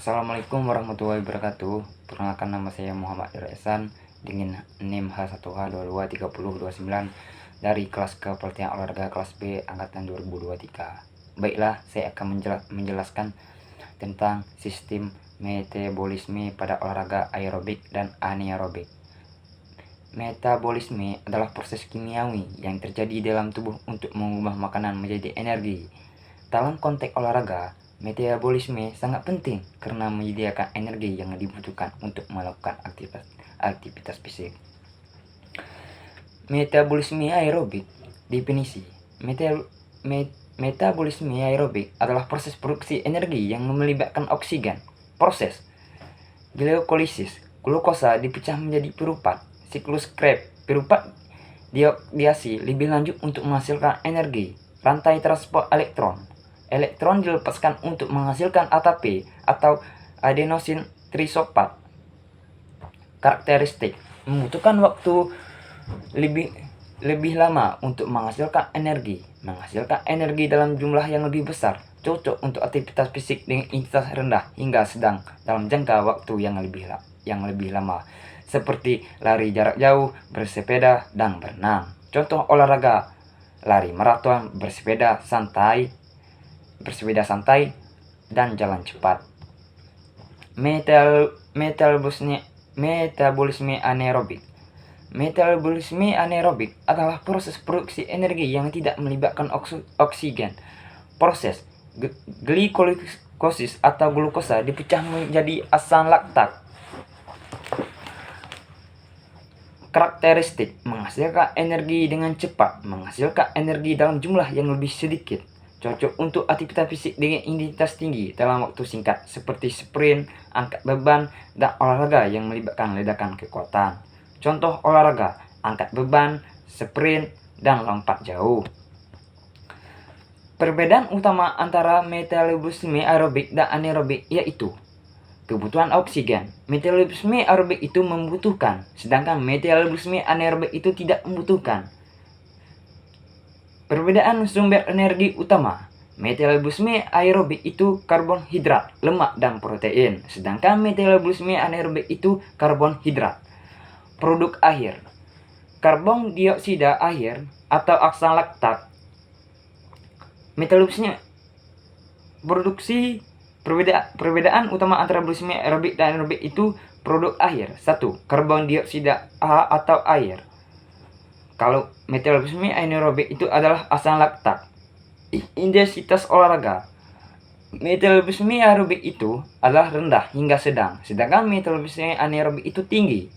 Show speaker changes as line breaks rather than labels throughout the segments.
Assalamualaikum warahmatullahi wabarakatuh. Perkenalkan, nama saya Muhammad Ihsan dengan NIM H1H223029 dari kelas kepelatihan olahraga kelas B angkatan 2023. Baiklah, saya akan menjelaskan tentang sistem metabolisme pada olahraga aerobik dan anaerobik. Metabolisme adalah proses kimiawi yang terjadi dalam tubuh untuk mengubah makanan menjadi energi. Dalam konteks olahraga, metabolisme sangat penting karena menyediakan energi yang dibutuhkan untuk melakukan aktivitas fisik. Metabolisme aerobik. Definisi. Metabolisme aerobik adalah proses produksi energi yang melibatkan oksigen. Proses glikolisis. Glukosa dipecah menjadi piruvat. Siklus Krebs. Piruvat dioksidasi lebih lanjut untuk menghasilkan energi. Rantai transport elektron. Elektron dilepaskan untuk menghasilkan ATP atau adenosin trisfosfat. Karakteristik: membutuhkan waktu lebih lama untuk menghasilkan energi dalam jumlah yang lebih besar, cocok untuk aktivitas fisik dengan intensitas rendah hingga sedang dalam jangka waktu yang lebih lama, seperti lari jarak jauh, bersepeda, dan berenang. Contoh olahraga: lari maraton, bersepeda santai, dan jalan cepat. Metabolisme anaerobik. Metabolisme anaerobik adalah proses produksi energi yang tidak melibatkan oksigen. Proses glikolisis atau glukosa dipecah menjadi asam laktat. Karakteristik: menghasilkan energi dengan cepat, menghasilkan energi dalam jumlah yang lebih sedikit, cocok untuk aktivitas fisik dengan intensitas tinggi dalam waktu singkat, seperti sprint, angkat beban, dan olahraga yang melibatkan ledakan kekuatan. Contoh olahraga: angkat beban, sprint, dan lompat jauh. Perbedaan utama antara metabolisme aerobik dan anaerobik yaitu kebutuhan oksigen. Metabolisme aerobik itu membutuhkan, sedangkan metabolisme anaerobik itu tidak membutuhkan. Perbedaan sumber energi utama. Metabolisme aerobik itu karbohidrat, lemak, dan protein, sedangkan metabolisme anaerobik itu karbohidrat. Produk akhir: karbon dioksida akhir atau asam laktat. Metabolisme produksi. Perbedaan utama antara metabolisme aerobik dan anaerobik itu produk akhir. 1. Karbon dioksida atau air. Kalau metabolisme anaerobik itu adalah asam laktat. Intensitas olahraga. Metabolisme aerobik itu adalah rendah hingga sedang, sedangkan metabolisme anaerobik itu tinggi.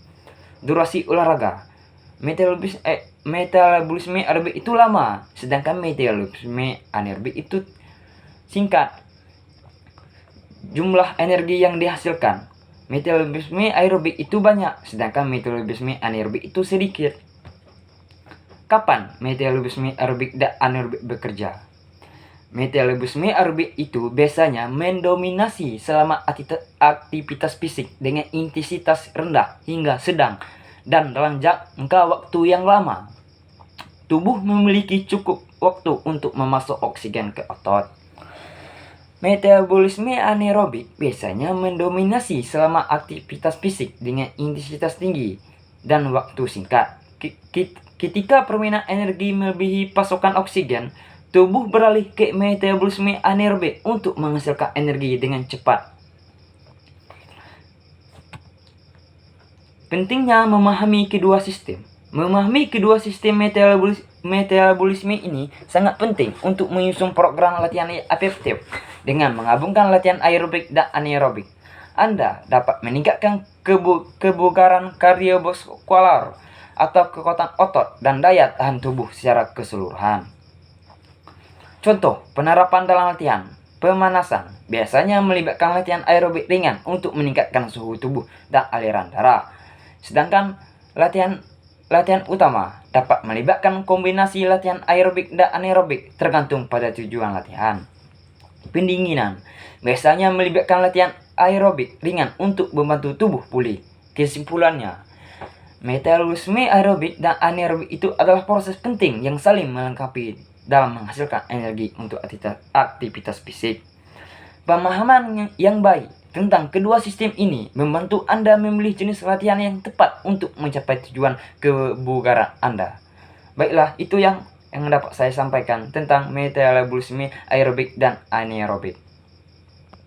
Durasi olahraga. Metabolisme aerobik itu lama, sedangkan metabolisme anaerobik itu singkat. Jumlah energi yang dihasilkan. Metabolisme aerobik itu banyak, sedangkan metabolisme anaerobik itu sedikit. Kapan metabolisme aerobik dan anaerobik bekerja? Metabolisme aerobik itu biasanya mendominasi selama aktivitas fisik dengan intensitas rendah hingga sedang dan dalam jangka waktu yang lama. Tubuh memiliki cukup waktu untuk memasuk oksigen ke otot. Metabolisme anaerobik biasanya mendominasi selama aktivitas fisik dengan intensitas tinggi dan waktu singkat. Ketika permintaan energi melebihi pasokan oksigen, tubuh beralih ke metabolisme anaerobik untuk menghasilkan energi dengan cepat. Pentingnya memahami kedua sistem. Memahami kedua sistem metabolisme ini sangat penting untuk menyusun program latihan efektif dengan menggabungkan latihan aerobik dan anaerobik. Anda dapat meningkatkan kebugaran kardiovaskular atau kekuatan otot dan daya tahan tubuh secara keseluruhan. Contoh penerapan dalam latihan. Pemanasan biasanya melibatkan latihan aerobik ringan untuk meningkatkan suhu tubuh dan aliran darah. Sedangkan latihan utama dapat melibatkan kombinasi latihan aerobik dan anaerobik tergantung pada tujuan latihan. Pendinginan biasanya melibatkan latihan aerobik ringan untuk membantu tubuh pulih. Kesimpulannya, metabolisme aerobik dan anaerobik itu adalah proses penting yang saling melengkapi dalam menghasilkan energi untuk aktivitas fisik. Pemahaman yang baik tentang kedua sistem ini membantu Anda memilih jenis latihan yang tepat untuk mencapai tujuan kebugaran Anda. Baiklah, itu yang dapat saya sampaikan tentang metabolisme aerobik dan anaerobik.